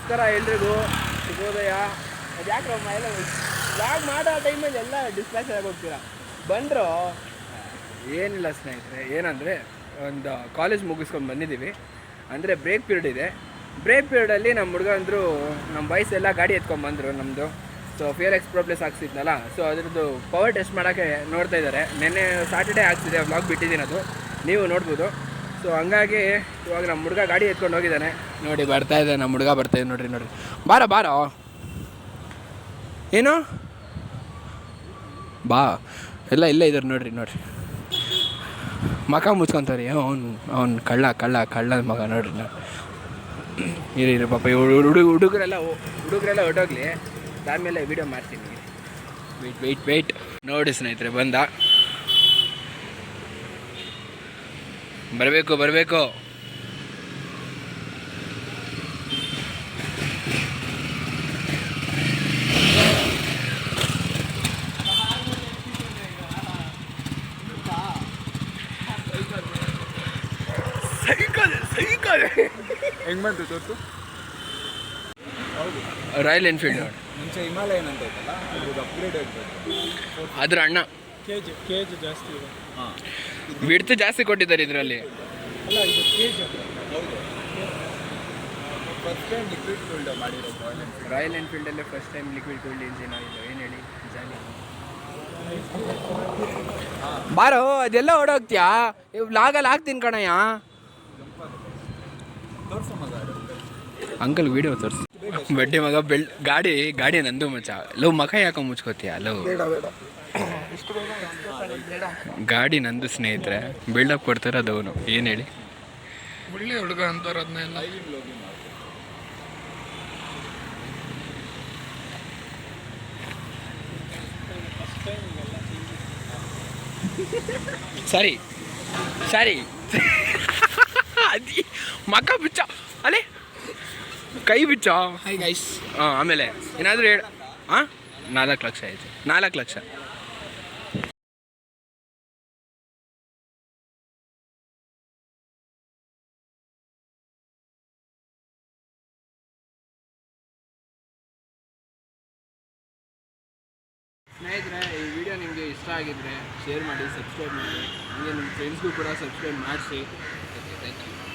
ನಮಸ್ಕಾರ ಎಲ್ರಿಗೂ, ಶುಭೋದಯ. ಅದು ಯಾಕ್ರಮ್ಮ ಎಲ್ಲ ಬ್ಲಾಗ್ ಮಾಡೋ ಟೈಮಲ್ಲಿ ಎಲ್ಲ ಡಿಸ್ಟ್ರಾಕ್ಷನ್ ಆಗಿ ಹೋಗ್ತೀರಾ. ಬಂದರು ಏನಿಲ್ಲ ಸ್ನೇಹಿತರೆ, ಏನಂದರೆ ಒಂದು ಕಾಲೇಜ್ ಮುಗಿಸ್ಕೊಂಡು ಬಂದಿದ್ದೀವಿ. ಅಂದರೆ ಬ್ರೇಕ್ ಪೀರಿಯಡ್ ಇದೆ. ಬ್ರೇಕ್ ಪೀರಿಯಡಲ್ಲಿ ನಮ್ಮ ಹುಡುಗ ಅಂದರು, ನಮ್ಮ ವಯಸ್ಸೆಲ್ಲ ಗಾಡಿ ಎತ್ಕೊಂಡ್ಬಂದರು ನಮ್ಮದು. ಸೊ ಫಿಯರ್ ಎಕ್ಸ್ಪ್ರೋ ಪ್ಲೇಸ್ ಹಾಕ್ಸಿದ್ನಲ್ಲ, ಸೊ ಅದ್ರದ್ದು ಪವರ್ ಟೆಸ್ಟ್ ಮಾಡೋಕ್ಕೆ ನೋಡ್ತಾ ಇದ್ದಾರೆ. ನೆನ್ನೆ ಸಾಟರ್ಡೇ ಹಾಕ್ಸಿದೆ, ವ್ಲಾಗ್ ಬಿಟ್ಟಿದ್ದೀನಿ, ಅದು ನೀವು ನೋಡ್ಬೋದು. ಸೊ ಹಂಗಾಗಿ ಇವಾಗ ನಮ್ಮ ಹುಡುಗ ಗಾಡಿ ಎತ್ಕೊಂಡು ಹೋಗಿದ್ದಾನೆ. ನೋಡಿ ಬರ್ತಾಯಿದೆ ನಮ್ಮ ಹುಡುಗ, ಬರ್ತಾಯಿದೆ ನೋಡ್ರಿ. ಬಾರೋ ಏನು ಬಾ, ಎಲ್ಲ ಇಲ್ಲೇ ಇದ್ದಾರೆ ನೋಡ್ರಿ. ಮಕ ಮುಚ್ಕೊತಾರೆ. ಅವ್ನು ಕಳ್ಳನ ಮಗ ನೋಡ್ರಿ. ಇರಿ ಪಾಪ, ಹುಡುಗರೆಲ್ಲ ಹೊರಟೋಗ್ಲಿ, ಆಮೇಲೆ ವೀಡಿಯೋ ಮಾಡ್ತೀನಿ. ವೆಯ್ಟ್ ನೋಡಿ ಸ್ನೇಹಿತರೆ, ಬಂದ. ಬರಬೇಕು. ಸೈಕಲ್ ಹೆಂಗ್ ಬಂತು ತೋರ್ಸು. ರಾಯಲ್ ಎನ್ಫೀಲ್ಡ್ ನೋಡಿ. ಮುಂಚೆ ಹಿಮಾಲಯನ್ ಅಂತ ಐತಲ್ಲ, ಅದು ಅಪ್ಗ್ರೇಡ್ ಆಗ್ತದೆ. ಅದ್ರ ಅಣ್ಣ ಕೇಜ್ ಜಾಸ್ತಿ ಇದೆ. ಬಿಡ್ತು ಜಾಸ್ತಿ ಕೊಟ್ಟಿದ್ದಾರೆ ಇದರಲ್ಲಿ. ಅಲ್ಲ, ಇದು ಕೇಜ್. ಹೌದು, ಫಸ್ಟ್ ಟೈಮ್ ಲಿಕ್ವಿಡ್ ಕೂಲ್ಡ್ ಮಾಡಿರೋ ರಾಯಲ್ ಎನ್ಫೀಲ್ಡಲ್ಲೇ first time liquid cooled engine ಆಗಿದೆ. ಏನು ಹೇಳಿ ಜಾಲಿ. ಬಾರೋ, ಅದೆಲ್ಲ ಓಡೋಗ್ತೀಯಾ? ಲಾಗಲ್ಲಿ ಹಾಕ್ತೀನಿ ಕಣಯ್ಯ. ತೋರ್ಸು ಮಗ, ಅಂಕಲ್ ವಿಡಿಯೋ ತೋರಿಸಿ. ಬಡ್ಡಿ ಮಗ ಗಾಡಿ ನಂದು ಮಚ್ಚ. ಲವ್ ಮಖ ಯಾಕೆ ಮುಚ್ಕೋತೀಯ? ಲವ್ ಗಾಡಿ ನಂದು ಸ್ನೇಹಿತರೆ, ಬಿಲ್ಡಪ್ ಕೊಡ್ತಾರೆ ಅವನು. ಏನು ಹೇಳಿ, ಒಳ್ಳೆ ಹುಡುಗ ಅಂತಾರೆ ಅದನ್ನೆಲ್ಲ. ಸರಿ ಅದಿ ಮಕ್ಕ ಬಿಚ್ಚ, ಅಲ್ಲೇ ಕೈ ಬಿಚ್ಚ. High guys. ಆಮೇಲೆ ಏನಾದರೂ ಹೇಳ. 4 ಲಕ್ಷ ಆಯಿತು. 4 ಲಕ್ಷ. ಸ್ನೇಹಿತರೆ, ಈ ವಿಡಿಯೋ ನಿಮಗೆ ಇಷ್ಟ ಆಗಿದ್ದರೆ ಶೇರ್ ಮಾಡಿ, ಸಬ್ಸ್ಕ್ರೈಬ್ ಮಾಡಿ. ಹಾಗೆ ನಿಮ್ಮ ಫ್ರೆಂಡ್ಸ್ಗೂ ಕೂಡ ಸಬ್ಸ್ಕ್ರೈಬ್ ಮಾಡಿಸಿ. Thank you.